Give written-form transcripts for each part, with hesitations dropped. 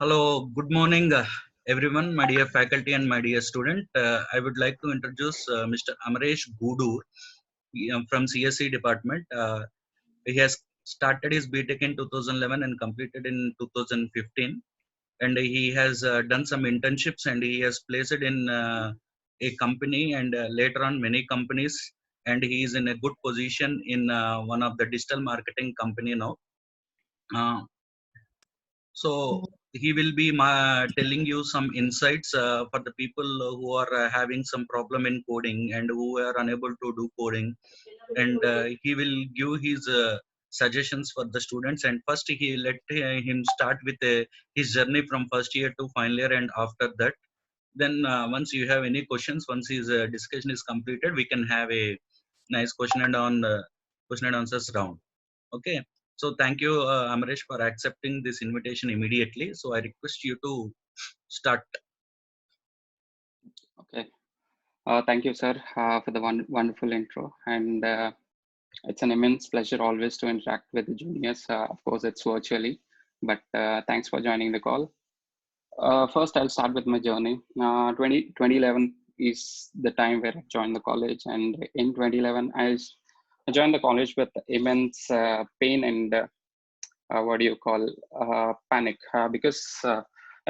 Hello, good morning, everyone, my dear faculty and my dear student. I would like to introduce Mr. Amaresh Gudur from CSE department. He has started his BTech in 2011 and completed in 2015. And he has done some internships and he has placed in a company and later on many companies. And he is in a good position in one of the digital marketing company now. Uh, so he will be telling you some insights for the people who are having some problem in coding and who are unable to do coding. And he will give his suggestions for the students. And first, he let him start with his journey from first year to final year. And after that, then once you have any questions, once his discussion is completed, we can have a nice question and answers round. Okay. So thank you, Amaresh, for accepting this invitation immediately. So I request you to start. Okay. Thank you, sir, for the wonderful intro. And it's an immense pleasure always to interact with the juniors. Of course, it's virtually, but thanks for joining the call. First, I'll start with my journey. 2011 is the time where I joined the college. And in 2011, I joined the college with immense pain and what do you call panic because I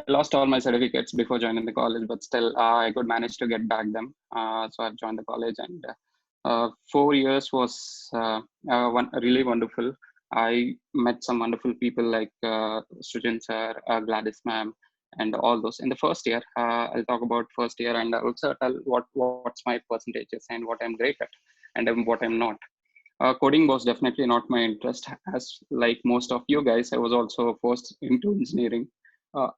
lost all my certificates before joining the college, but still I could manage to get back them. So I've joined the college, and 4 years was really wonderful. I met some wonderful people like Srijan sir, Gladys ma'am, and all those. In the first year, I'll talk about first year and also tell what's my percentages and what I'm great at and what I'm not. Coding was definitely not my interest. As like most of you guys, I was also forced into engineering.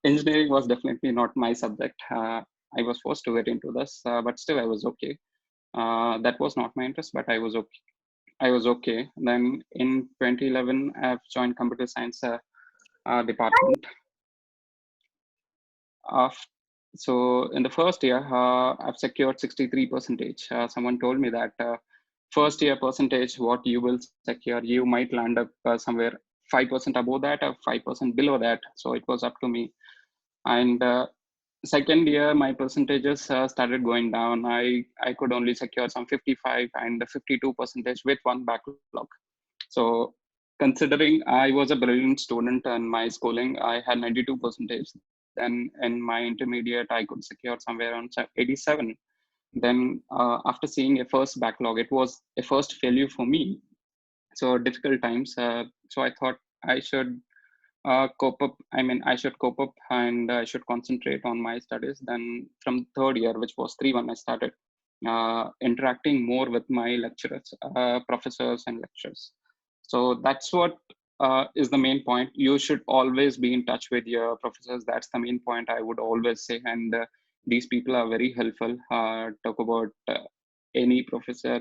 Engineering was definitely not my subject. I was forced to get into this, but still I was okay. That was not my interest, but I was okay. I was okay. Then in 2011, I've joined computer science department. Af- so in the first year, I've secured 63 percentage. Someone told me that first year percentage, what you will secure, you might land up somewhere 5% above that or 5% below that. So it was up to me. And second year, my percentages started going down. I could only secure some 55 and 52 percentage with one backlog. So considering I was a brilliant student in my schooling, I had 92 percentage. Then in my intermediate, I could secure somewhere around 87. Then after seeing a first backlog, it was a first failure for me. So difficult times. So I thought I should cope up. I mean, I should cope up and I should concentrate on my studies. Then from third year, which was 3-1, I started interacting more with my lecturers, professors and lecturers. So that's what is the main point. You should always be in touch with your professors. That's the main point I would always say. And these people are very helpful. Talk about any professor.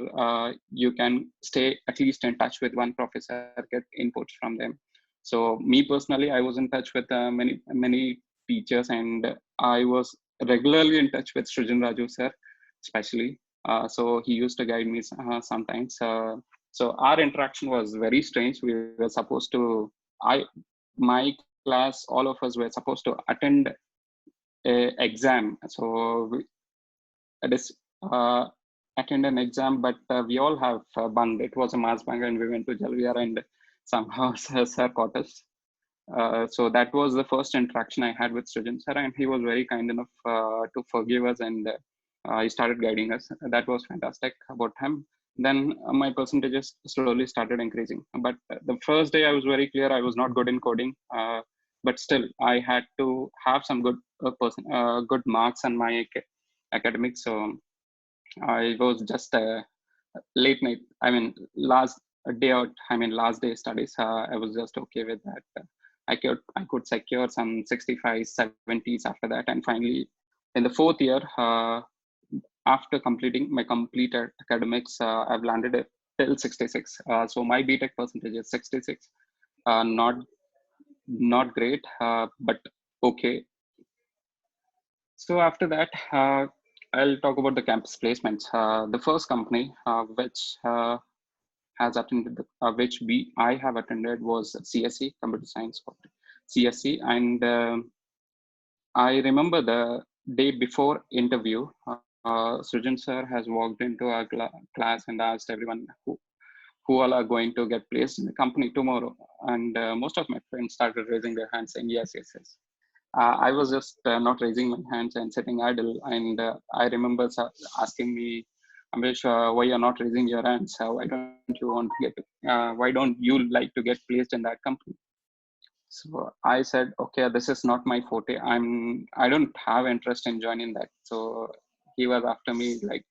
You can stay at least in touch with one professor, get inputs from them. So me personally, I was in touch with many teachers, and I was regularly in touch with Srijan Raju sir, especially. So he used to guide me sometimes. So our interaction was very strange. We were supposed to, my class, all of us were supposed to attend a exam. So it is attend an exam, but we all have bunked. It was a mass bunk, and we went to Jalvia, and somehow sir caught us. So that was the first interaction I had with Srijan sir, and he was very kind enough to forgive us, and he started guiding us. That was fantastic about him. Then my percentages slowly started increasing. But the first day I was very clear I was not good in coding, but still I had to have some good marks on my academics. So it was just a late night. I mean, last day out. I mean, last day studies. I was just okay with that. I could secure some 65, 70s after that, and finally, in the fourth year, after completing my complete academics, I've landed it till 66. So my BTech percentage is 66. Not great, but okay. So after that, I'll talk about the campus placements. The first company which has attended, which I have attended was CSE, Computer Science, CSE, and I remember the day before interview, Srijan sir has walked into our class and asked everyone who all are going to get placed in the company tomorrow. And most of my friends started raising their hands saying, yes, yes, yes. I was just not raising my hands and sitting idle. And I remember asking me, Ambesh, why you're not raising your hands? Why don't you want to why don't you like to get placed in that company? So I said, okay, this is not my forte. I don't have interest in joining that. So he was after me, like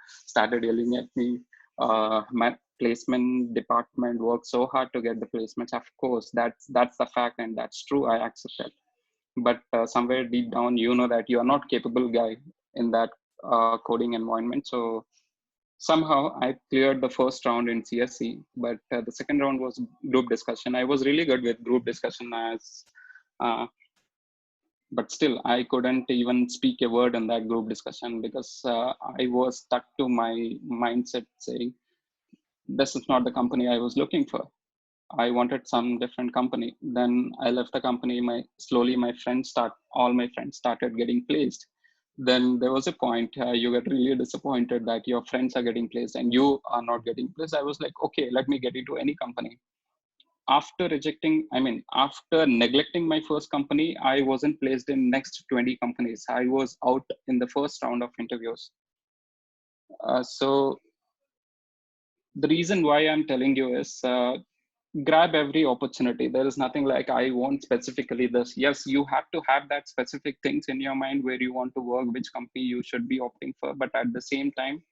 started yelling at me. My placement department worked so hard to get the placements. Of course, that's the fact, and that's true. I accept that. But somewhere deep down, you know that you are not capable guy in that coding environment. So somehow I cleared the first round in CSC, but the second round was group discussion. I was really good with group discussion uh, but still I couldn't even speak a word in that group discussion because I was stuck to my mindset saying, this is not the company I was looking for. I wanted some different company. Then I left the company. Slowly all my friends started getting placed. Then there was a point you get really disappointed that your friends are getting placed and you are not getting placed. I was like, okay, let me get into any company. After neglecting my first company, I wasn't placed in next 20 companies. I was out in the first round of interviews. So the reason why I'm telling you is grab every opportunity. There is nothing like I want specifically this. Yes, you have to have that specific things in your mind where you want to work, which company you should be opting for, but at the same time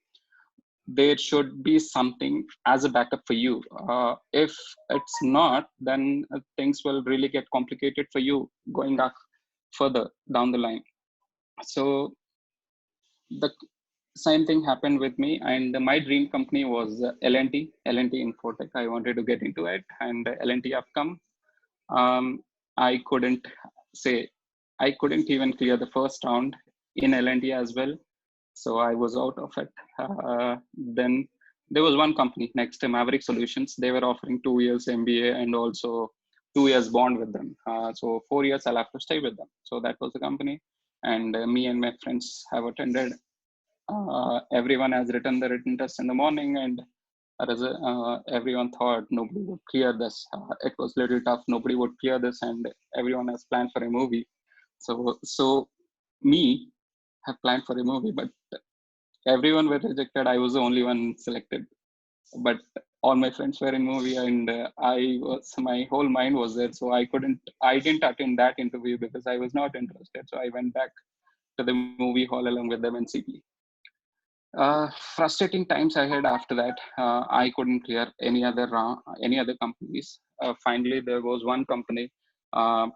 there should be something as a backup for you. If it's not, then things will really get complicated for you going up further down the line. So the same thing happened with me, and my dream company was L&T Infotech. I wanted to get into it, and L&T Upcome. I couldn't say, I couldn't even clear the first round in L&T as well, so I was out of it. Then there was one company next to Maverick Solutions. They were offering 2 years MBA and also 2 years bond with them. So 4 years I'll have to stay with them. So that was the company, and me and my friends have attended. Everyone has written the written test in the morning, and everyone thought nobody would clear this. It was a little tough. Nobody would clear this, and everyone has planned for a movie. So me have planned for a movie, but everyone were rejected. I was the only one selected. But all my friends were in movie, and my whole mind was there. So I didn't attend that interview because I was not interested. So I went back to the movie hall along with them in CP. Frustrating times I had after that. I couldn't clear any other companies. Finally, there was one company, uh,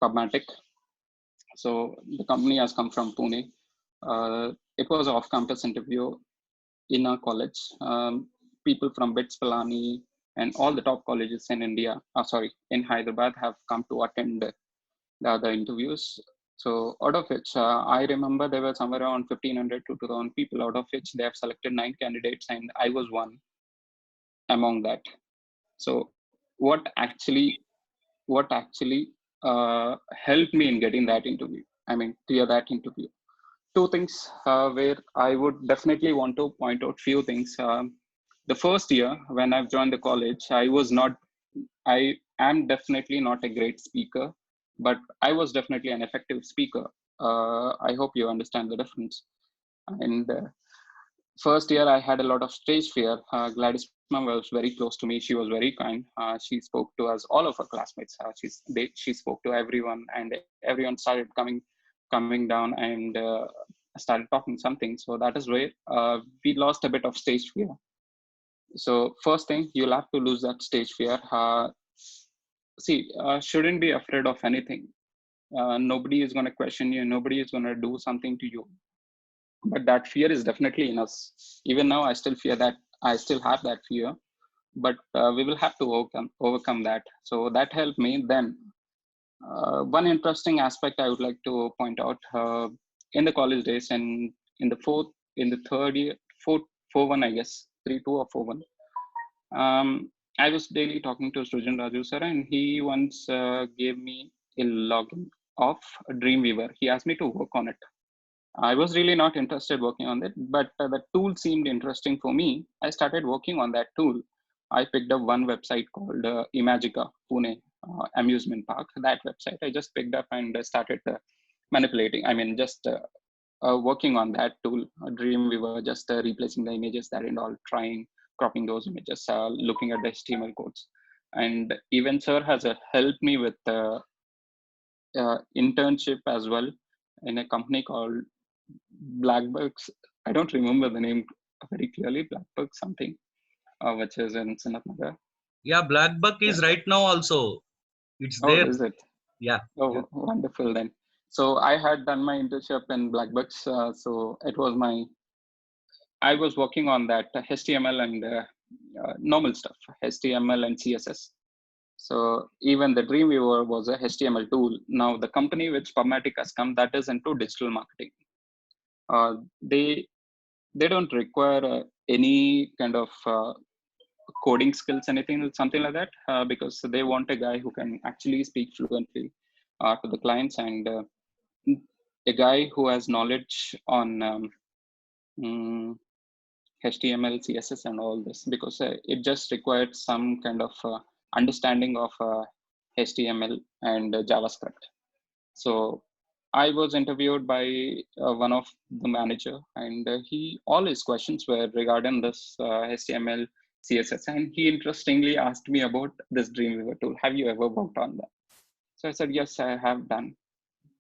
Pubmatic. So the company has come from Pune. It was an off-campus interview in a college. People from BITS Pilani and all the top colleges in India, in Hyderabad, have come to attend the other interviews. So out of which, I remember there were somewhere around 1,500 to 2,000 people, out of which they have selected 9 candidates, and I was one among that. So what actually, what actually helped me in getting that interview? I mean, clear that interview. Two things where I would definitely want to point out few things. The first year when I've joined the college, I am definitely not a great speaker, but I was definitely an effective speaker. I hope you understand the difference. And first year, I had a lot of stage fear. Gladys ma'am was very close to me. She was very kind. She spoke to us, all of her classmates. She spoke to everyone, and everyone started coming down and started talking something. So that is where we lost a bit of stage fear. So first thing, you'll have to lose that stage fear. Shouldn't be afraid of anything. Nobody is going to question you. Nobody is going to do something to you. But that fear is definitely in us. Even now, I still fear that. I still have that fear, but we will have to overcome that. So that helped me. Then one interesting aspect I would like to point out in the college days, and in the third year, four one, I guess, 3-2 or 4-1. I was daily talking to Srijan Raju sir, and he once gave me a login of Dreamweaver. He asked me to work on it. I was really not interested working on it, but the tool seemed interesting for me. I started working on that tool. I picked up one website called Imagica Pune Amusement Park. That website I just picked up and started manipulating. I mean, just working on that tool, Dreamweaver, just replacing the images that and all, trying cropping those images, looking at the HTML codes. And even sir has helped me with internship as well in a company called Blackbugs. I don't remember the name very clearly. Blackbug something, which is in Sanathnagar. Yeah, Blackbuck Yeah. is right now also. It's Oh, there. is it? Yeah. Yeah. Oh, wonderful then. So I had done my internship in Blackbugs. So it was I was working on that HTML and normal stuff, HTML and CSS. So even the Dreamweaver was a HTML tool. Now the company which PubMatic has come, that is into digital marketing. Uh, they they don't require any kind of coding skills, anything, something like that, because they want a guy who can actually speak fluently to the clients, and a guy who has knowledge on HTML, CSS, and all this, because it just required some kind of understanding of HTML and JavaScript. So I was interviewed by one of the manager, and he all his questions were regarding this HTML, CSS, and he interestingly asked me about this Dreamweaver tool. Have you ever worked on that? So I said yes, I have done.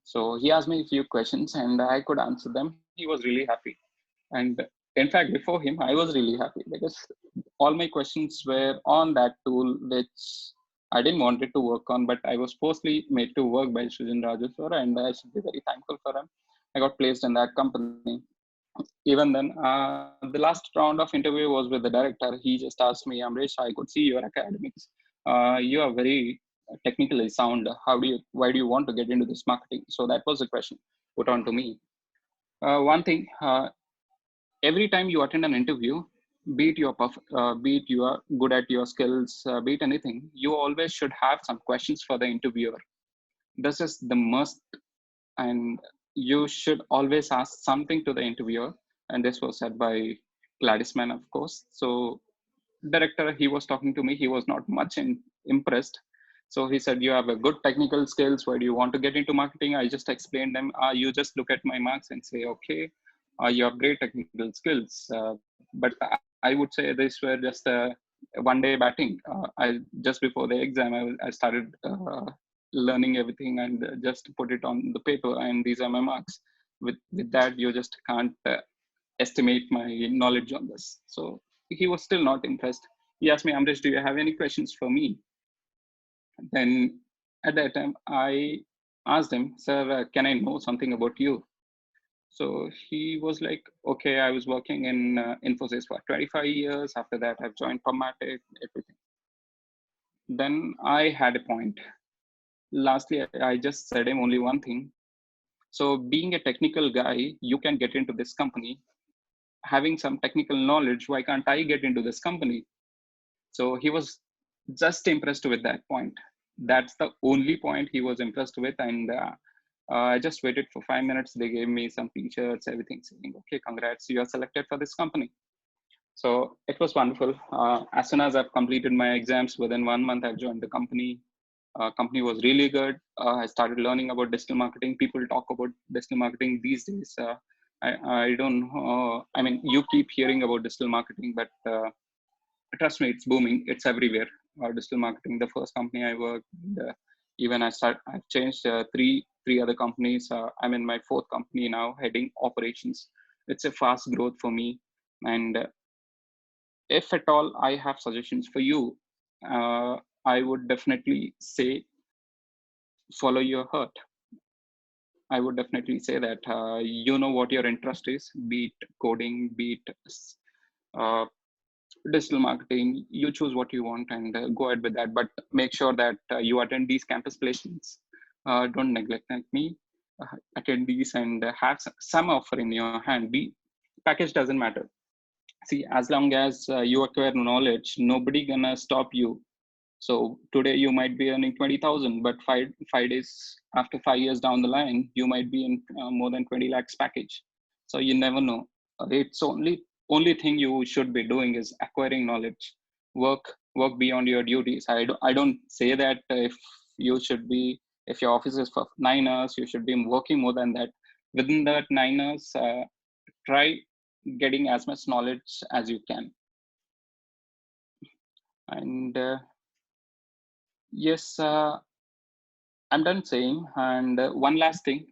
So he asked me a few questions, and I could answer them. He was really happy, and in fact, before him, I was really happy because all my questions were on that tool, which I didn't want it to work on, but I was forcefully made to work by Srijan Rajeshwara, and I should be very thankful for him. I got placed in that company. Even then, the last round of interview was with the director. He just asked me, Amresh, I could see your academics. You are very technically sound. Why do you want to get into this marketing? So that was the question put on to me. One thing, every time you attend an interview, be it you are good at your skills, be it anything, you always should have some questions for the interviewer. This is the must, and you should always ask something to the interviewer. And this was said by Gladys Mann, of course. So director, he was talking to me, he was not much impressed. So he said, you have a good technical skills, why do you want to get into marketing? I just explained them, you just look at my marks and say, okay, you have great technical skills, but I would say these were just one day batting. I just before the exam, I started learning everything and just put it on the paper, and these are my marks. With that, you just can't estimate my knowledge on this. So he was still not impressed. He asked me, Amresh, do you have any questions for me? Then at that time, I asked him, sir, can I know something about you? So he was like, okay, I was working in Infosys for 25 years. After that, I've joined PubMatic, everything. Then I had a point. Lastly, I just said him only one thing. So being a technical guy, you can get into this company. Having some technical knowledge, why can't I get into this company? So he was just impressed with that point. That's the only point he was impressed with. And I just waited for 5 minutes. They gave me some t-shirts, everything, saying, okay, congrats, you are selected for this company. So it was wonderful. As soon as I've completed my exams, within 1 month, I've joined the company. Company was really good. I started learning about digital marketing. People talk about digital marketing these days. I don't know. I mean, you keep hearing about digital marketing, but trust me, it's booming. It's everywhere. Digital marketing. The first company I worked, even I've changed three other companies. I'm in my fourth company now, heading operations. It's a fast growth for me, and if at all I have suggestions for you, I would definitely say follow your heart. I would definitely say that you know what your interest is, be it coding, be it uh, digital marketing. You choose what you want and go ahead with that. But make sure that you attend these campus placements. Don't neglect me. Attend these and have some offer in your hand. Be package doesn't matter. See, as long as you acquire knowledge, nobody gonna stop you So today you might be earning 20,000, but five days after 5 years down the line, you might be in more than 20 lakhs package. So you never know. It's only thing you should be doing is acquiring knowledge, work beyond your duties. I don't say that if you should be, if your office is for 9 hours, you should be working more than that. Within that 9 hours, try getting as much knowledge as you can. And yes, I'm done saying. And one last thing,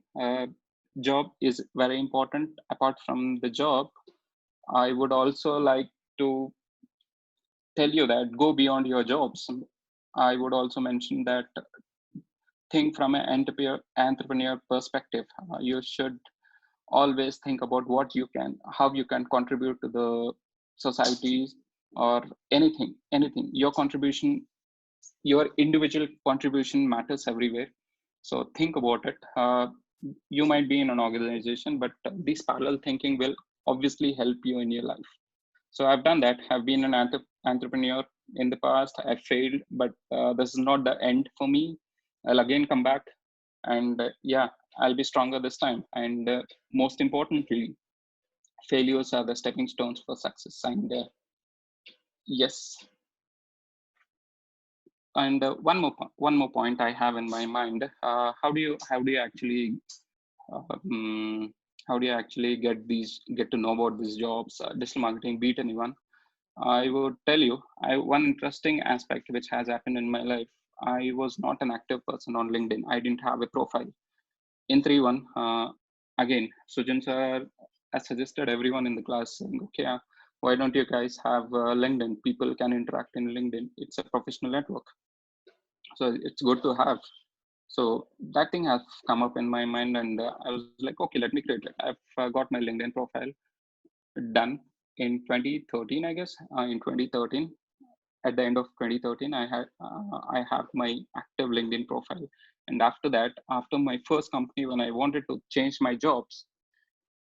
job is very important. Apart from the job, I would also like to tell you that go beyond your jobs. I would also mention that think from an entrepreneur perspective. You should always think about how you can contribute to the society or anything. Your contribution, your individual contribution matters everywhere. So think about it. You might be in an organization, but this parallel thinking will obviously help you in your life. So I've done that. I've been an entrepreneur in the past. I failed, but this is not the end for me. I'll again come back, and yeah, I'll be stronger this time. And most importantly, failures are the stepping stones for success. And yes, and one more point I have in my mind. How do you actually how do you actually get to know about these jobs? Digital marketing beat anyone. I would tell you, one interesting aspect which has happened in my life. I was not an active person on LinkedIn. I didn't have a profile. In 3-1, again, Sujan sir has suggested everyone in the class saying, okay, why don't you guys have LinkedIn? People can interact in LinkedIn. It's a professional network. So it's good to have. So that thing has come up in my mind, and I was like, okay, let me create it. I've got my LinkedIn profile done in 2013, I guess. In 2013, at the end of 2013, I have my active LinkedIn profile. And after that, after my first company, when I wanted to change my jobs,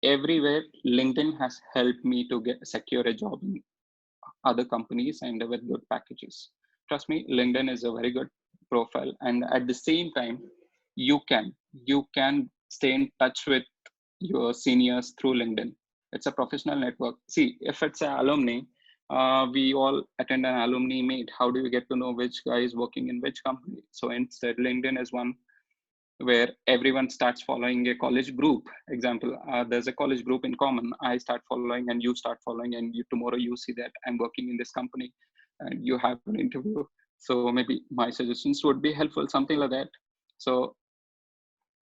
everywhere LinkedIn has helped me to secure a job in other companies and with good packages. Trust me, LinkedIn is a very good profile, and at the same time, you can stay in touch with your seniors through LinkedIn. It's a professional network. See, if it's an alumni, we all attend an alumni meet. How do you get to know which guy is working in which company? So instead, LinkedIn is one where everyone starts following a college group. Example, there's a college group in common. I start following and you start following, and tomorrow you see that I'm working in this company and you have an interview. So maybe my suggestions would be helpful, something like that. So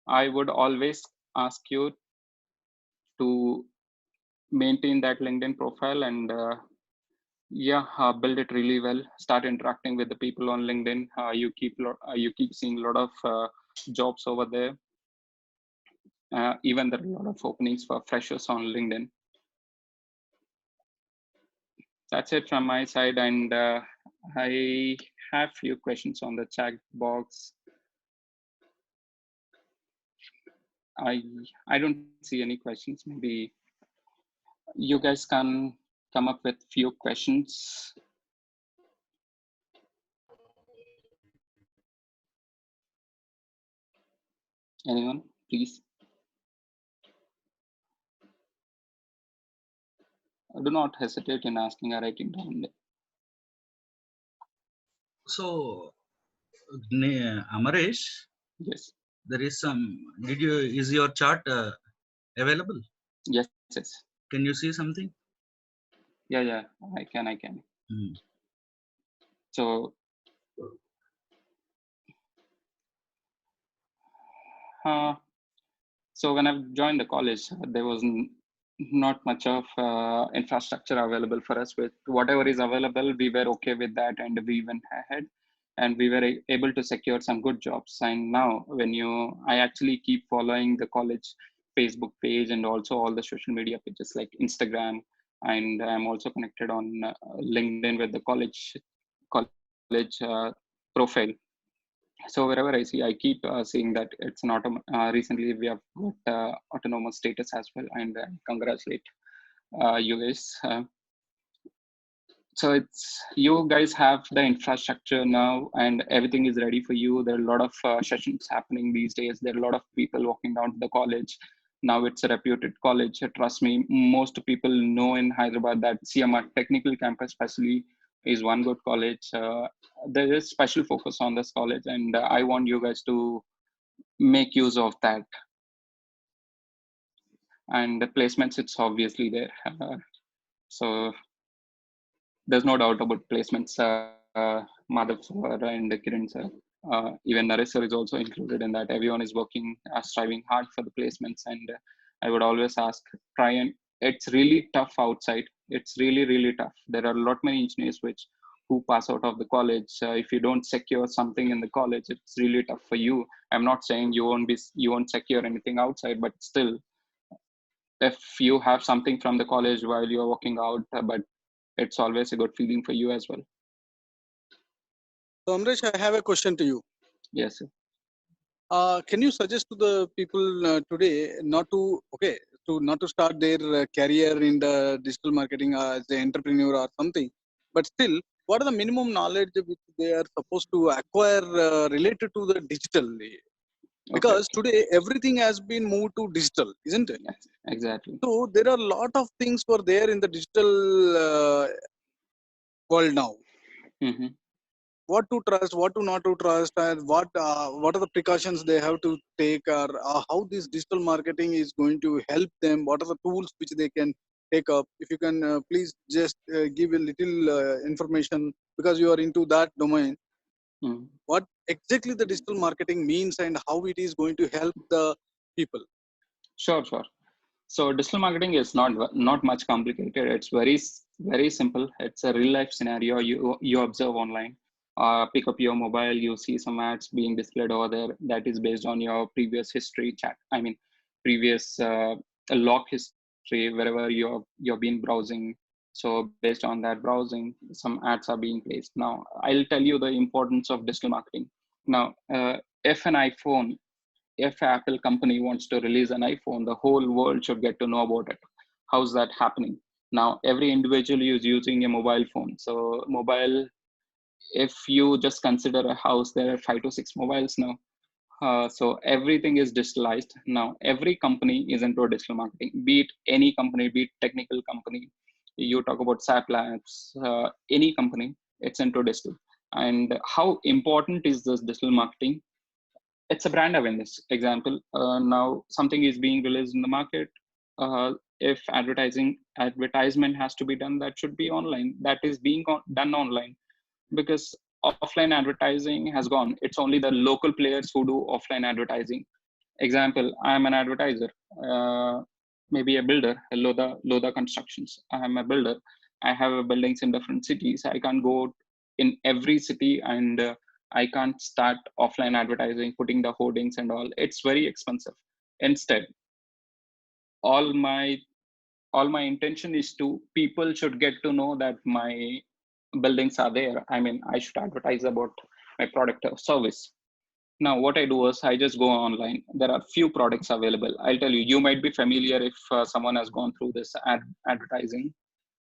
I would always ask you to maintain that LinkedIn profile and build it really well. Start interacting with the people on LinkedIn. You keep seeing a lot of jobs over there. Even there are a lot of openings for freshers on LinkedIn. That's it from my side, and I have few questions on the chat box. I don't see any questions. Maybe you guys can come up with few questions. Anyone, please? Do not hesitate in asking or writing down. So, Amaresh, Yes. there is some. Is your chart available? Yes. Can you see something? Yeah. I can. So, so when I joined the college, there was not much of infrastructure available for us. With whatever is available, we were okay with that, and we went ahead, and we were able to secure some good jobs. And now, I actually keep following the college Facebook page and also all the social media pages like Instagram, and I'm also connected on LinkedIn with the college profile. So wherever I see, I keep seeing that it's not. Recently, we have got autonomous status as well, and congratulate you guys. So it's, you guys have the infrastructure now and everything is ready for you. There are a lot of sessions happening these days. There are a lot of people walking down to the college. Now it's a reputed college. Trust me, most people know in Hyderabad that CMR Technical Campus especially is one good college. There is special focus on this college, and I want you guys to make use of that. And the placements, it's obviously there. So there's no doubt about placements. Madhav sir and Kiran sir, even Naresh sir is also included in that. Everyone is working, striving hard for the placements. And I would always ask, try and, it's really tough outside. It's really, really tough. There are a lot many engineers which who pass out of the college. If you don't secure something in the college, it's really tough for you. I'm not saying you won't secure anything outside, but still, if you have something from the college while you're working out, but it's always a good feeling for you as well. So, Amresh, I have a question to you. Yes, sir. Can you suggest to the people today not to not to start their career in the digital marketing as an entrepreneur or something, but still, what are the minimum knowledge which they are supposed to acquire related to the digital? Okay. Because today everything has been moved to digital, isn't it? Yes, exactly. So there are a lot of things for there in the digital world now. Hmm. What to trust, what to not to trust, and what are the precautions they have to take, or how this digital marketing is going to help them. What are the tools which they can take up? If you can please just give a little information because you are into that domain. Mm. What exactly the digital marketing means and how it is going to help the people. Sure, sure. So digital marketing is not much complicated. It's very simple. It's a real life scenario you observe online. Pick up your mobile, you see some ads being displayed over there. That is based on your previous history chat. I mean, previous log history wherever you've been browsing. So based on that browsing, some ads are being placed. Now I'll tell you the importance of digital marketing. Now, if an iPhone if Apple company wants to release an iPhone, the whole world should get to know about it. How's that happening? Now, every individual is using a mobile phone. So mobile, if you just consider a house, there are 5 to 6 mobiles now. So everything is digitalized. Now, every company is into digital marketing, be it any company, be it technical company. You talk about SAP Labs, any company, it's into digital. And how important is this digital marketing? It's a brand awareness. Example, now something is being released in the market. If advertisement has to be done, that should be online. That is being done online, because offline advertising has gone. It's only the local players who do offline advertising. Example, I am an advertiser, uh, maybe a builder, a Loda Constructions. I am a builder. I have buildings in different cities. I can't go in every city, and I can't start offline advertising, putting the hoardings and all. It's very expensive. Instead, all my all my intention is to people should get to know that my buildings are there. I mean, I should advertise about my product or service. Now, what I do is I just go online. There are few products available. I'll tell you, you might be familiar if someone has gone through this advertising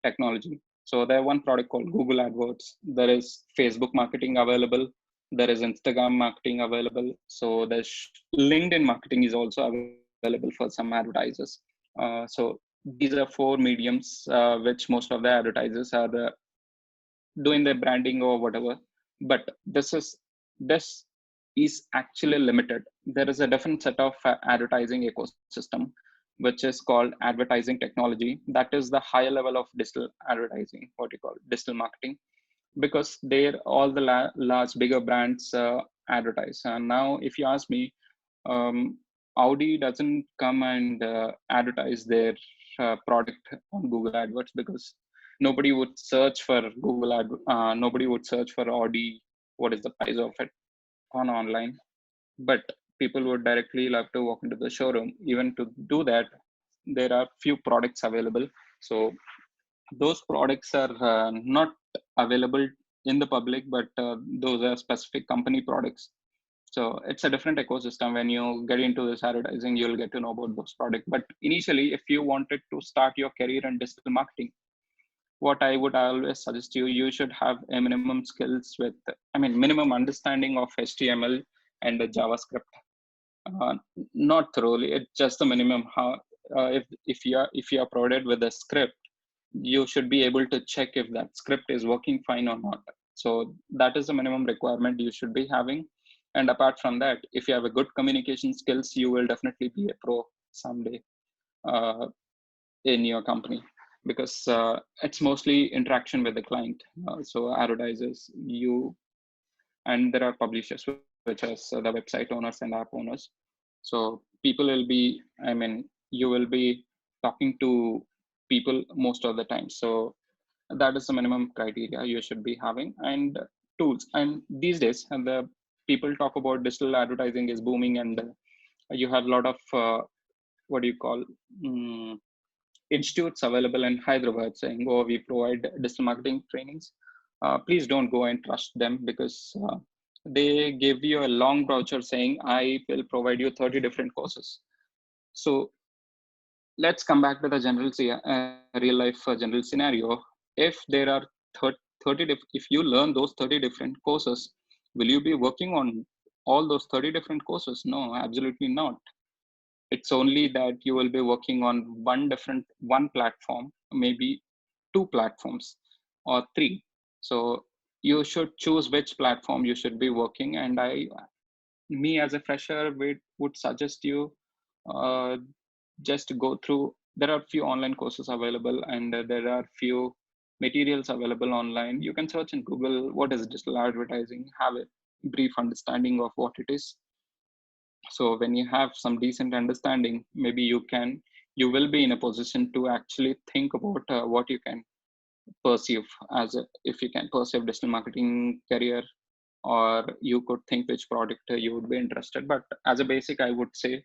technology. So there one product called Google AdWords. There is Facebook marketing available. There is Instagram marketing available. So there's LinkedIn marketing is also available for some advertisers. So these are 4 mediums which most of the advertisers are doing their branding or whatever. But this is actually limited. There is a different set of advertising ecosystem which is called advertising technology. That is the higher level of digital advertising, what you call digital marketing, because they're all the large bigger brands advertise. And now if you ask me, um, Audi doesn't come and advertise their product on Google AdWords, because nobody would search for nobody would search for Audi, what is the price of it on online. But people would directly love to walk into the showroom. Even to do that, there are few products available. So those products are not available in the public, but those are specific company products. So it's a different ecosystem. When you get into this advertising, you'll get to know about those products. But initially, if you wanted to start your career in digital marketing, what I would always suggest you should have a minimum skills with, minimum understanding of HTML and the JavaScript. Uh, Not thoroughly, it's just the minimum. How if you are provided with a script, you should be able to check if that script is working fine or not. So that is the minimum requirement you should be having. And apart from that, if you have a good communication skills, you will definitely be a pro someday uh, in your company, because it's mostly interaction with the client. So advertisers, you, and there are publishers, which is the website owners and app owners. So people will be, you will be talking to people most of the time. So that is the minimum criteria you should be having. And tools, and these days, and the people talk about digital advertising is booming, and you have a lot of what do you call, mm, institutes available in Hyderabad saying, oh, we provide digital marketing trainings. Please don't go and trust them, because they give you a long brochure saying, I will provide you 30 different courses. So let's come back to the real life general scenario. If there are 30, if you learn those 30 different courses, will you be working on all those 30 different courses? No, absolutely not. It's only that you will be working on one platform, maybe two platforms or three. So you should choose which platform you should be working. And me as a fresher, would suggest you uh, just go through. There are few online courses available, and there are few materials available online. You can search in Google what is digital advertising, have a brief understanding of what it is. So when you have some decent understanding, maybe you will be in a position to actually think about what you can pursue if you can pursue digital marketing career, or you could think which product you would be interested. But as a basic, I would say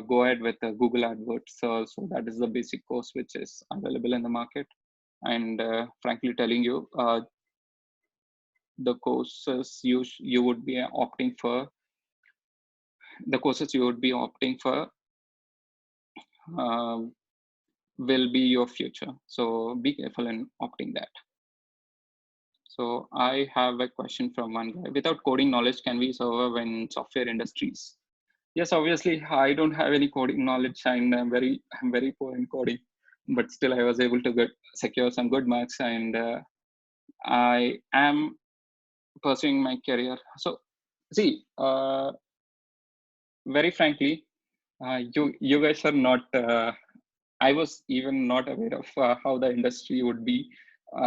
go ahead with Google AdWords. So that is the basic course which is available in the market. And frankly telling you, the courses you would be opting for, the courses you would be opting for uh, will be your future. So be careful in opting that. So I have a question from one guy. Without coding knowledge, can we survive in software industries? Yes, obviously, I don't have any coding knowledge, and I'm very poor in coding, but still I was able to secure some good marks, and I am pursuing my career. So see, very frankly, you guys are not. I was even not aware of how the industry would be.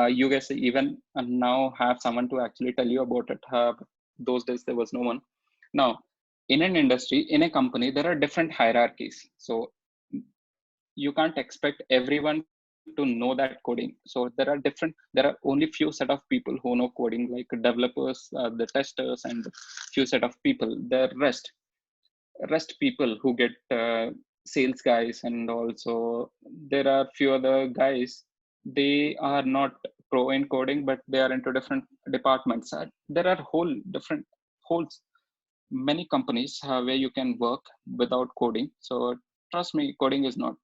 You guys even now have someone to actually tell you about it. Those days there was no one. Now, in an industry, in a company, there are different hierarchies. So you can't expect everyone to know that coding. So there are only few set of people who know coding, like developers, the testers, and few set of people. The rest people who get sales guys, and also there are few other guys, they are not pro in coding, but they are into different departments. There are whole many companies where you can work without coding. So trust me, coding is not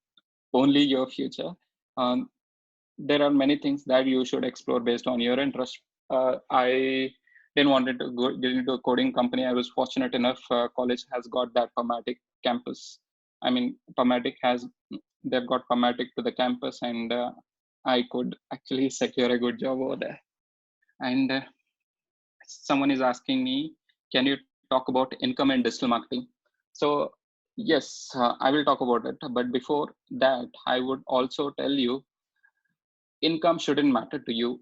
only your future. um, there are many things that you should explore based on your interest. I didn't want to get into a coding company. I was fortunate enough. College has got that Pamatic campus. Pamatic they've got Pamatic to the campus, and I could actually secure a good job over there. And someone is asking me, can you talk about income in digital marketing? So yes, I will talk about it. But before that, I would also tell you, income shouldn't matter to you,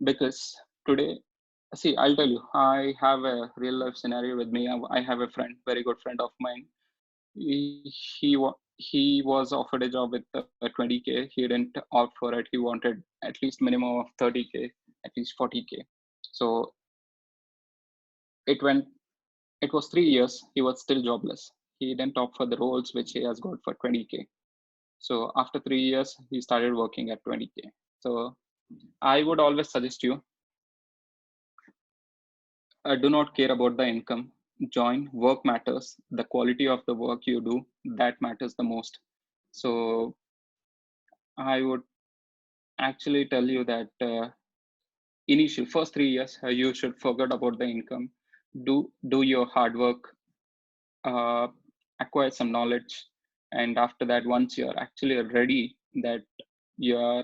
because today, see, I'll tell you, I have a real life scenario with me. I have a friend, very good friend of mine. He was offered a job with 20K. He didn't opt for it. He wanted at least minimum of 30K, at least 40K. So it went it was 3 years. He was still jobless. He didn't opt for the roles which he has got for 20K. So after 3 years, he started working at 20K. So I would always suggest you, do not care about the income. Join. Work matters. The quality of the work you do, that matters the most. So I would actually tell you that initial first 3 years, you should forget about the income. Do your hard work, uh, acquire some knowledge, and after that, once you're actually ready, that you're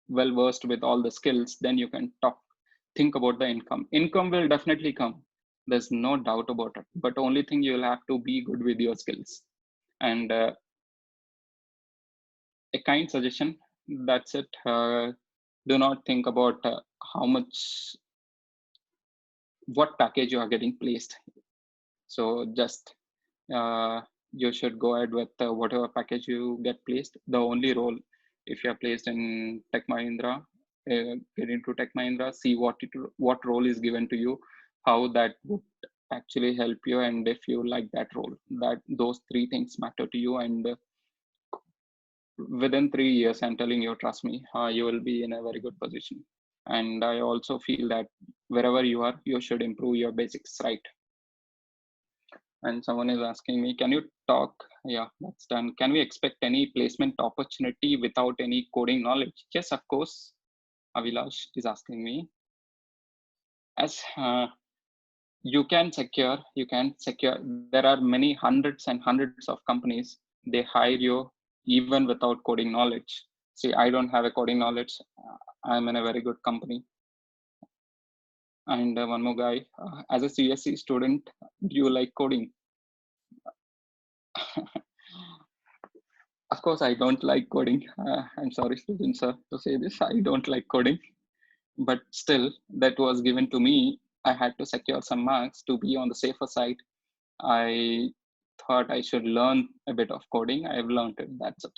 well versed with all the skills, then you can think about the income. Income will definitely come. There's no doubt about it. But only thing, you'll have to be good with your skills. And a kind suggestion. That's it. Do not think about how much, what package you are getting placed. So just you should go ahead with whatever package you get placed. The only role, if you are placed in Tech Mahindra, get into Tech Mahindra, see what role is given to you, how that would actually help you, and if you like that role. That those three things matter to you, and within 3 years, I'm telling you, trust me, you will be in a very good position. And I also feel that wherever you are, you should improve your basics, right? And someone is asking me, can you talk? Yeah, that's done. Can we expect any placement opportunity without any coding knowledge? Yes, of course. Avilash is asking me. As you can secure. There are many hundreds and hundreds of companies. They hire you even without coding knowledge. See, I don't have a coding knowledge. I'm in a very good company. And one more guy, as a CSC student, do you like coding? Of course, I don't like coding. I'm sorry, students, to say this. I don't like coding, but still, that was given to me. I had to secure some marks to be on the safer side. I thought I should learn a bit of coding. I've learned it. That's it.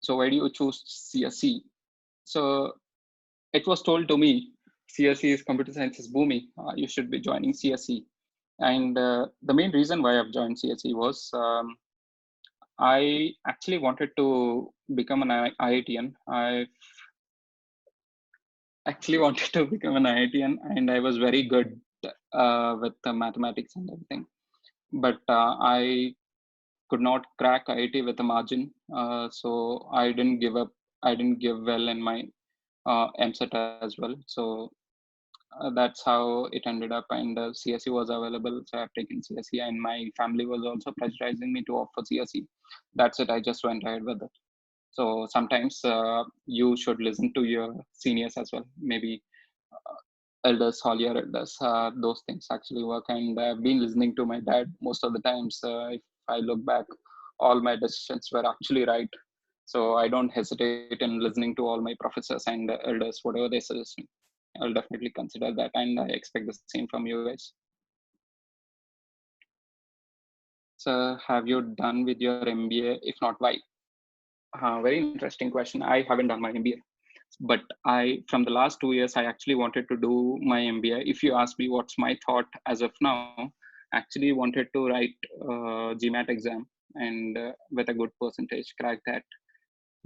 So why do you choose CSC? So it was told to me, CSC is computer science is booming. You should be joining CSC. And the main reason why I've joined CSC was I actually wanted to become an IITian. I actually wanted to become an IITian, and I was very good with the mathematics and everything. But I could not crack IIT with a margin, so I didn't give up. I didn't give well in my MSET as well. So that's how it ended up. And CSE was available, so I've taken CSE, and my family was also pressurizing me to opt for CSE. That's it. I just went ahead with it. So sometimes you should listen to your seniors as well. Maybe elders, all your elders. Those things actually work. And I've been listening to my dad most of the times. If I look back, all my decisions were actually right. So I don't hesitate in listening to all my professors and elders, whatever they suggest me. I'll definitely consider that, and I expect the same from you guys. So, have you done with your MBA? If not, why? Very interesting question. I haven't done my MBA, but from the last 2 years, I actually wanted to do my MBA. If you ask me what's my thought as of now, actually wanted to write GMAT exam and with a good percentage, crack that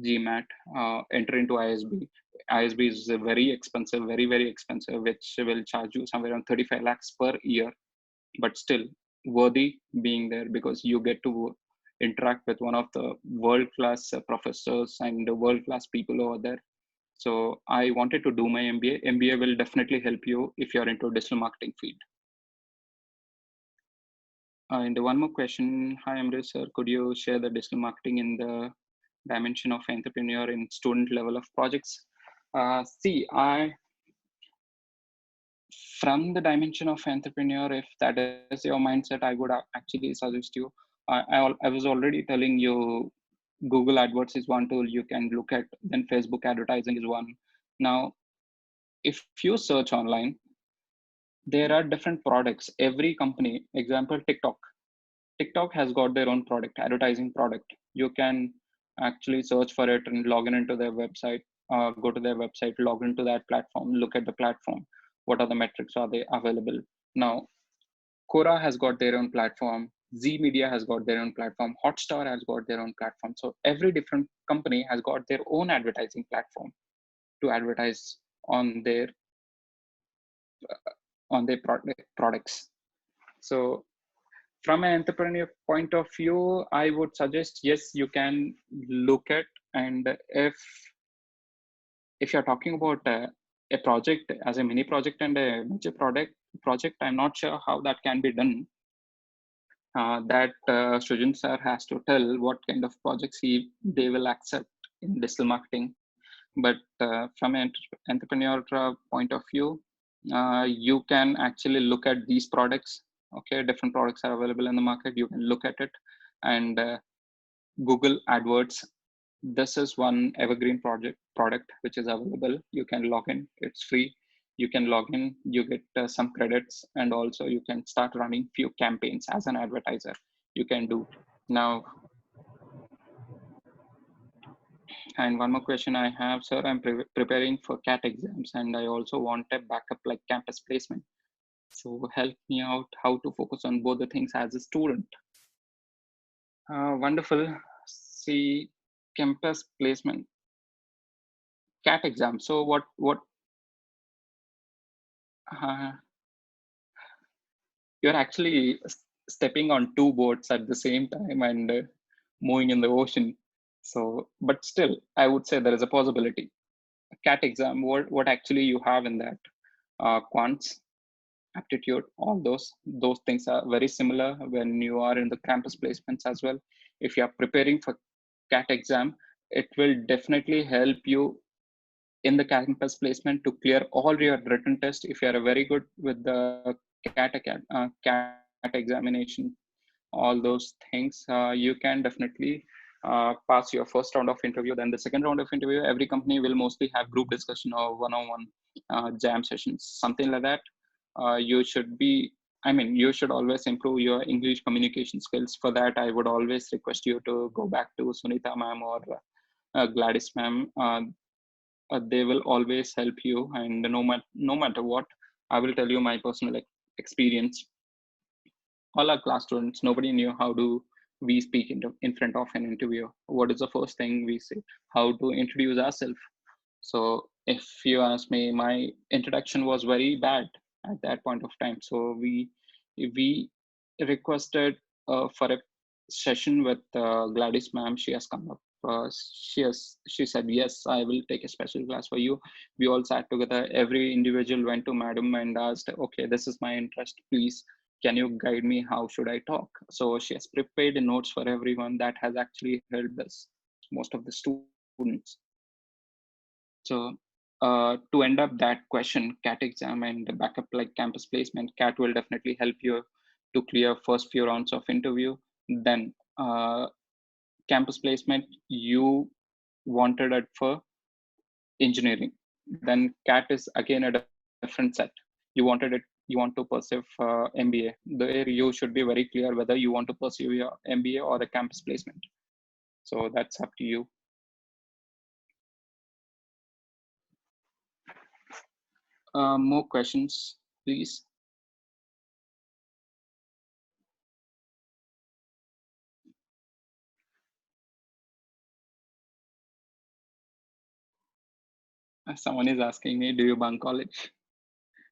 GMAT, enter into ISB. ISB is very expensive, very, very expensive, which will charge you somewhere around 35 lakhs per year, but still worthy being there because you get to interact with one of the world-class professors and the world-class people over there. So I wanted to do my MBA. MBA will definitely help you if you're into digital marketing field. And one more question. Hi, Amrit sir. Could you share the digital marketing in the dimension of entrepreneur in student level of projects? See, from the dimension of entrepreneur, if that is your mindset, I would actually suggest you. I was already telling you, Google AdWords is one tool you can look at. Then Facebook advertising is one. Now, if you search online, there are different products. Every company, example, TikTok. TikTok has got their own product, advertising product. You can actually search for it and log in into their website, go to their website, log into that platform, look at the platform. What are the metrics are they available? Now, Quora has got their own platform. Z Media has got their own platform. Hotstar has got their own platform. So every different company has got their own advertising platform to advertise on their products. So from an entrepreneur point of view, I would suggest, yes, you can look at And if you're talking about a project as a mini project and a major project, I'm not sure how that can be done. That Srijan sir has to tell what kind of projects they will accept in digital marketing. But from an entrepreneur point of view, you can actually look at these products. Okay, different products are available in the market. You can look at it, and Google AdWords. This is one evergreen product which is available. You can log in. It's free. You can log in. You get some credits, and also you can start running few campaigns as an advertiser. You can do now. And one more question I have, sir. I'm preparing for CAT exams, and I also want a backup like campus placement. So help me out how to focus on both the things as a student. Wonderful. See, campus placement, CAT exam. So what uh, you're actually stepping on two boats at the same time and moving in the ocean. So, but still, I would say there is a possibility. A CAT exam, what actually you have in that? Quants, aptitude, all those things are very similar when you are in the campus placements as well. If you are preparing for CAT exam, it will definitely help you in the campus placement to clear all your written tests. If you are very good with the CAT examination, all those things, you can definitely pass your first round of interview. Then the second round of interview, every company will mostly have group discussion or one-on-one jam sessions, something like that. You should be, I mean, you should always improve your English communication skills. For that, I would always request you to go back to Sunita ma'am or Gladys ma'am. They will always help you, and no matter what, I will tell you my personal experience. All our class students, nobody knew how do we speak in front of an interviewer. What is the first thing we say? How to introduce ourselves? So if you ask me, my introduction was very bad at that point of time. So we requested for a session with Gladys ma'am. She has come up. She said yes, I will take a special class for you. We all sat together. Every individual went to madam and asked, okay, this is my interest. Please, can you guide me? How should I talk? So she has prepared notes for everyone. That has actually helped us, most of the students. So to end up that question, CAT exam and the backup like campus placement, CAT will definitely help you to clear first few rounds of interview. Then campus placement, you wanted it for engineering. Then CAT is again a different set. You wanted it, you want to pursue MBA. There you should be very clear whether you want to pursue your MBA or a campus placement. So that's up to you. More questions, please. Someone is asking me, do you bunk college?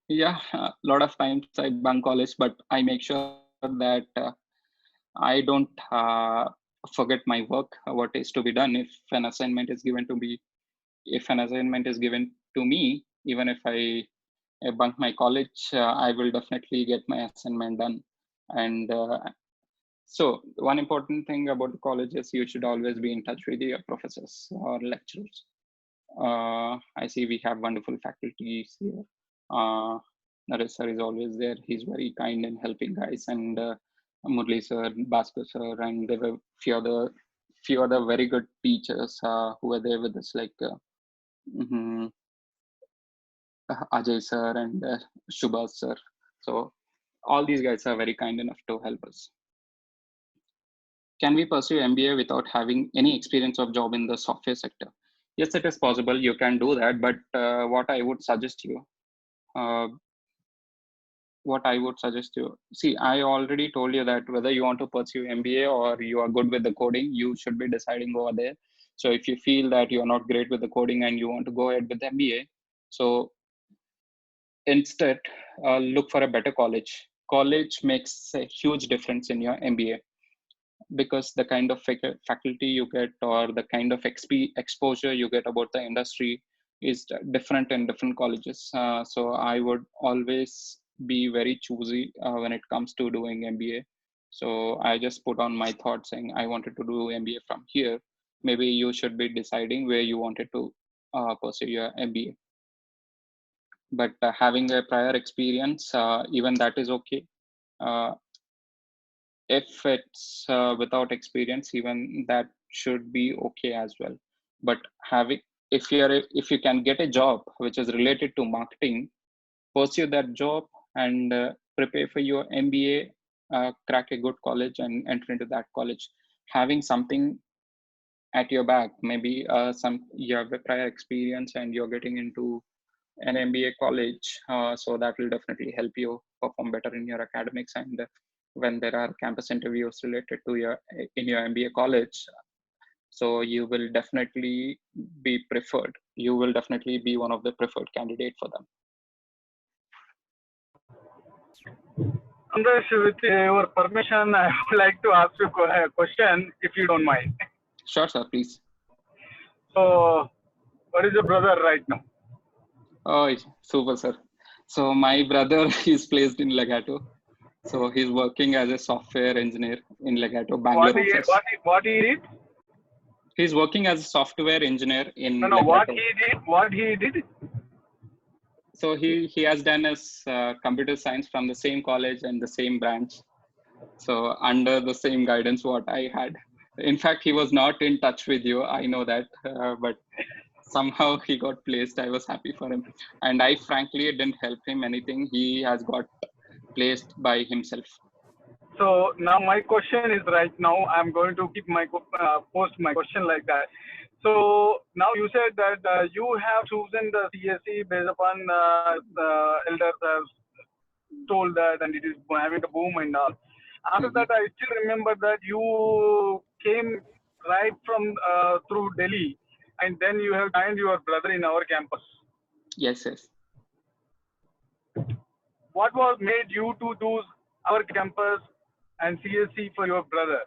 Yeah, a lot of times I bunk college, but I make sure that I don't forget my work, what is to be done. If an assignment is given to me, even if I bunk my college, I will definitely get my assignment done. And so one important thing about the college is you should always be in touch with your professors or lecturers. I see we have wonderful faculties here. Naresh sir is always there. He's very kind in helping guys, and Murli sir, Bhaskar sir, and there were few other very good teachers who were there with us, like mhm, Ajay sir and Shubhas sir. So all these guys are very kind enough to help us. Can we pursue MBA without having any experience of job in the software sector? Yes, it is possible. You can do that, but what I would suggest you, uh, see, I already told you that whether you want to pursue MBA or you are good with the coding, you should be deciding over there. So if you feel that you're not great with the coding and you want to go ahead with MBA, so instead look for a better college. College makes a huge difference in your MBA. because the kind of faculty you get or the kind of exposure you get about the industry is different in different colleges. So I would always be very choosy when it comes to doing MBA. So I just put on my thought saying I wanted to do MBA from here. Maybe you should be deciding where you wanted to pursue your MBA. But having a prior experience, even that is okay. If it's without experience, even that should be okay as well. But having, if you can get a job which is related to marketing, pursue that job and prepare for your MBA, crack a good college and enter into that college. Having something at your back, maybe you have a prior experience and you're getting into an MBA college, so that will definitely help you perform better in your academics. And when there are campus interviews related to your MBA college, so you will definitely be preferred. You will definitely be one of the preferred candidate for them. Amresh, with your permission, I would like to ask you a question, if you don't mind. Sure, sir, please. So, what is your brother right now? Oh, super, sir. So my brother is placed in Legato. So he's working as a software engineer in Legato, Bangalore office. What he did? He's working as a software engineer in No, Legato. What he did? So he has done his computer science from the same college and the same branch. So under the same guidance what I had. In fact, he was not in touch with you. I know that, but somehow he got placed. I was happy for him. And I frankly didn't help him anything. He has got placed by himself. So now my question is, right now I'm going to keep my post my question like that. So now you said that you have chosen the CSE based upon the elders have told that, and it is having a boom and all. After that, I still remember that you came right from through Delhi, and then you have joined your brother in our campus. Yes, yes. What was made you to choose our campus and CSE for your brother?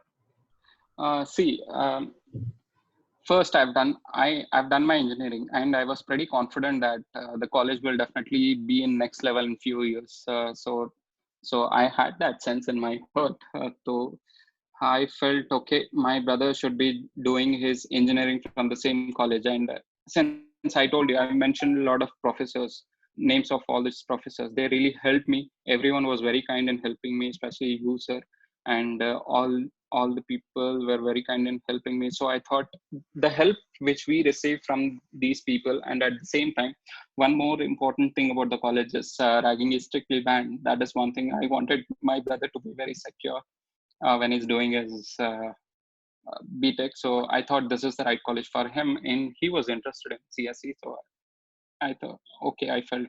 First I've done my engineering, and I was pretty confident that the college will definitely be in next level in few years. So I had that sense in my heart. So I felt okay, my brother should be doing his engineering from the same college. And since I told you, I mentioned a lot of professors, names of all these professors. They really helped me. Everyone was very kind in helping me, especially you, sir, and all the people were very kind in helping me. So I thought the help which we received from these people, and at the same time, one more important thing about the college is ragging is strictly banned. That is one thing I wanted my brother to be very secure when he's doing his BTech. So I thought this is the right college for him, and he was interested in CSE. So I thought, okay, I felt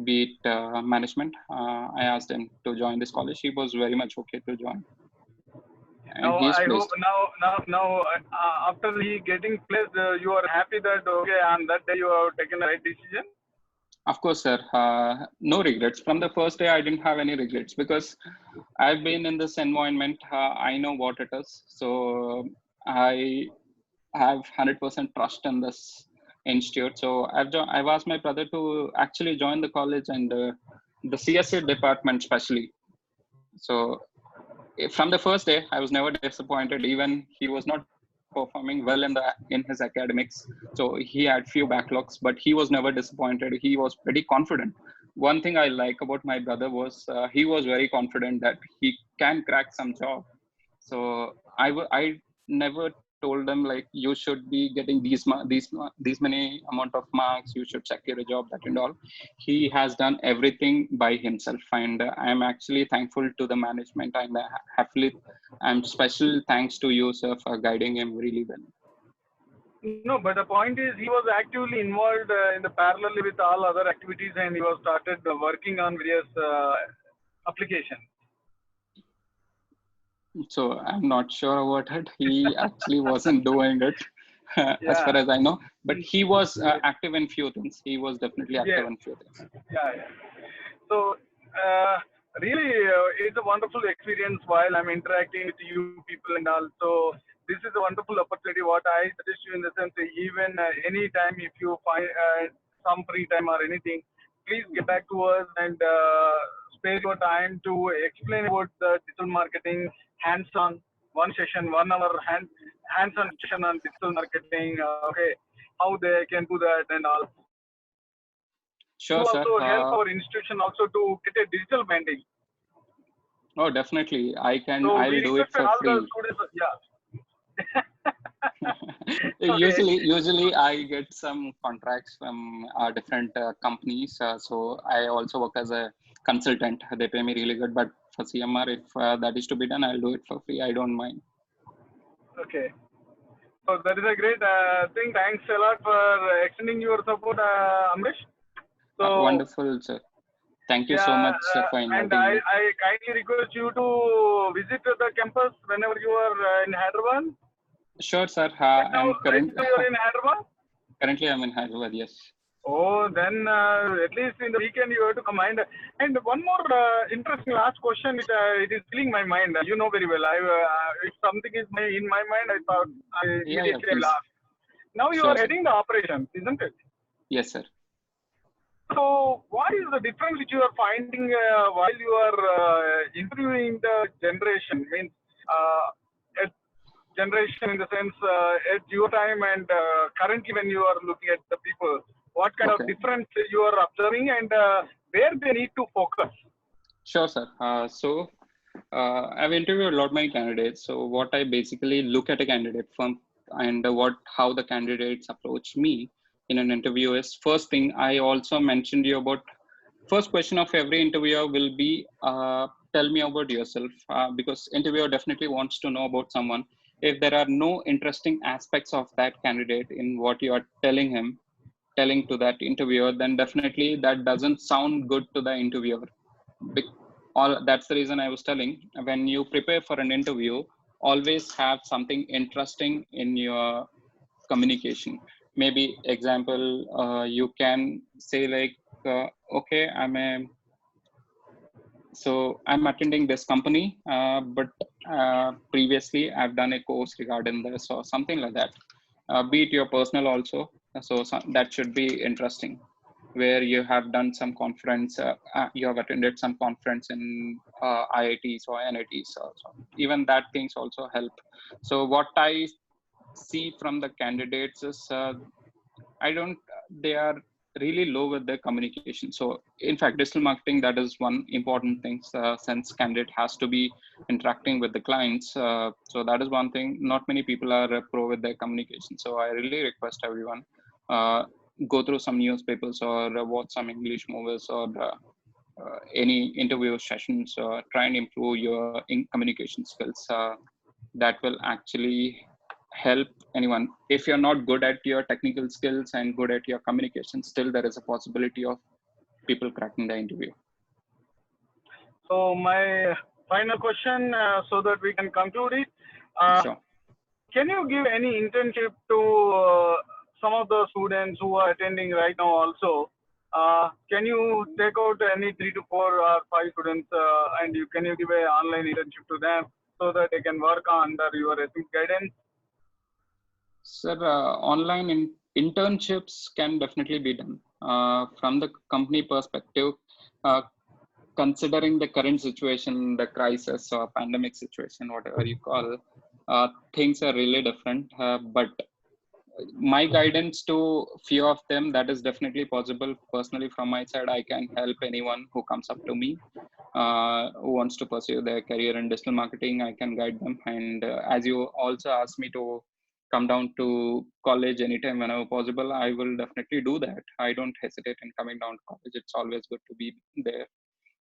be it management. I asked him to join this college. He was very much okay to join. And now he's I placed. hope now after he getting placed, you are happy that okay, on that day you have taken the right decision. Of course, sir. No regrets. From the first day, I didn't have any regrets because I've been in this environment. I know what it is. So I have 100% trust in this institute. So I've asked my brother to actually join the college and the CSE department especially. So from the first day, I was never disappointed. Even he was not performing well in his academics, so he had few backlogs, but he was never disappointed. He was pretty confident. One thing I like about my brother was he was very confident that he can crack some job. So I never told them like you should be getting these many amount of marks, you should secure a job, that and all. He has done everything by himself, and I'm actually thankful to the management, and I'm special thanks to you, sir, for guiding him really well. No, but the point is he was actively involved in the parallelly with all other activities, and he was started working on various applications. So I'm not sure about it. He actually wasn't doing it as far as I know, but he was active in few things. He was definitely active in few things. Yeah. So really, it's a wonderful experience while I'm interacting with you people and also this is a wonderful opportunity. What I suggest you in the sense, even any time if you find some free time or anything, please get back to us and spare your time to explain about the digital marketing hands-on. One session, 1 hour hands-on session on digital marketing. Okay, how they can do that and all. Sure, To sir. also help our institution also to get a digital branding. Oh, definitely. So I'll we do it request for all the free. students. Yeah. Okay. Usually I get some contracts from different companies. So I also work as a consultant. They pay me really good, but for CMR, if that is to be done, I'll do it for free. I don't mind. Okay. So that is a great thing. Thanks a lot for extending your support, Amrish. So Wonderful, sir. Thank you so yeah, much for and inviting me. I kindly request you to visit the campus whenever you are in Hyderabad. Sure, sir. Right now you are in Hyderabad. Currently I'm in Hyderabad. Yes. Oh, then at least in the weekend you have to come. And one more interesting last question. It is filling my mind. You know very well. If something is in my mind, I thought I Yeah, immediately please. I'll ask. Now you Sure, are sir. heading the operations, isn't it? Yes, sir. So what is the difference which you are finding while you are interviewing the generation? Means at generation in the sense at your time and currently when you are looking at the people, what kind of Okay. difference you are observing and where they need to focus? Sure, sir. I've interviewed a lot many candidates. So what I basically look at a candidate from and how the candidates approach me in an interview is first thing I also mentioned you about. First question of every interviewer will be tell me about yourself because interviewer definitely wants to know about someone. If there are no interesting aspects of that candidate in what you are telling to that interviewer, then definitely that doesn't sound good to the interviewer. That's the reason I was telling, when you prepare for an interview, always have something interesting in your communication. Maybe example, you can say like, okay, I'm attending this company, but previously I've done a course regarding this or something like that. Be it your personal also. That should be interesting, where you have done some conference, you have attended some conference in IITs or NITs also. Even that things also help. So what I see from the candidates is they are really low with their communication. So in fact, digital marketing, that is one important thing, since candidate has to be interacting with the clients. So that is one thing. Not many people are pro with their communication. So I really request everyone, go through some newspapers or watch some English movies or any interview sessions, try and improve your communication skills. That will actually help anyone. If you're not good at your technical skills and good at your communication, still there is a possibility of people cracking the interview. So my final question, so that we can conclude it. Sure. Can you give any internship to some of the students who are attending right now also? Can you take out any 3 to 4 or 5 students and can you give an online internship to them so that they can work under your guidance? Sir, online internships can definitely be done. From the company perspective, considering the current situation, the crisis or pandemic situation, whatever you call, things are really different. But my guidance to few of them, that is definitely possible. Personally, from my side, I can help anyone who comes up to me, who wants to pursue their career in digital marketing. I can guide them. And as you also asked me to come down to college anytime whenever possible, I will definitely do that. I don't hesitate in coming down to college. It's always good to be there.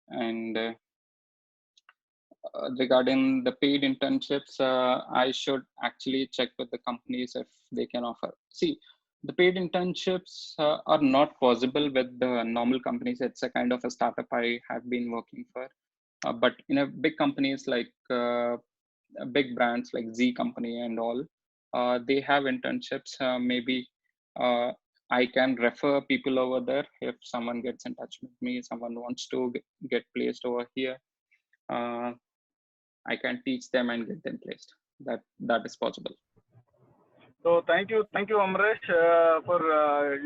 And regarding the paid internships, I should actually check with the companies if they can offer. See, the paid internships are not possible with the normal companies. It's a kind of a startup I have been working for. But in a big companies like big brands like Z company and all, they have internships. Maybe I can refer people over there if someone gets in touch with me, someone wants to get placed over here. I can teach them and get them placed. That is possible. So thank you, Amresh, for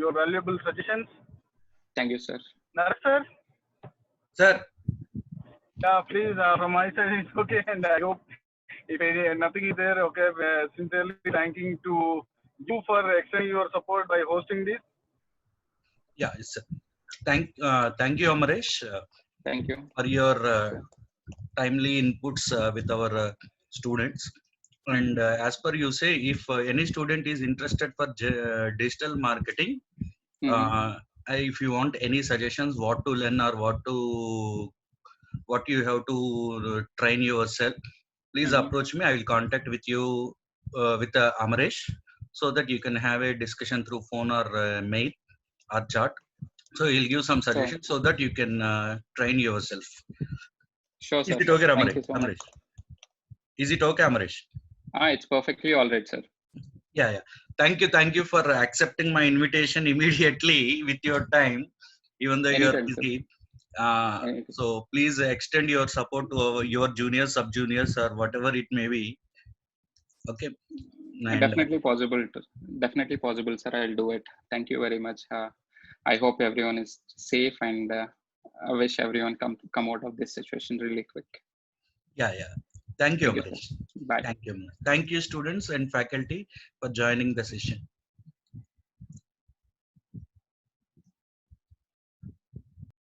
your valuable suggestions. Thank you, sir. Naresh sir, Sir, yeah, please, from my side it's okay, and I hope if nothing is there, okay, sincerely thanking to you for extending your support by hosting this. yeah, sir. Thank you, Amaresh, Thank you. for your timely inputs with our students. And as per you say, if any student is interested for digital marketing, if you want any suggestions, what to learn or what you have to train yourself, please approach me. I will contact with you with Amaresh, so that you can have a discussion through phone or mail or chat. So he'll give some suggestions so that you can train yourself. Sure, sir. Is it okay, Thank you so much. Is it okay, Amaresh? It's perfectly all right, sir. Yeah. Thank you for accepting my invitation immediately with your time, even though you're Anytime, busy. Anytime. So please extend your support to your juniors, sub-juniors, or whatever it may be. Okay. And Definitely possible, sir. I'll do it. Thank you very much. I hope everyone is safe, and I wish everyone come out of this situation really quick. yeah. Thank you, Thank you, Amaresh. Bye. Thank you, students and faculty, for joining the session.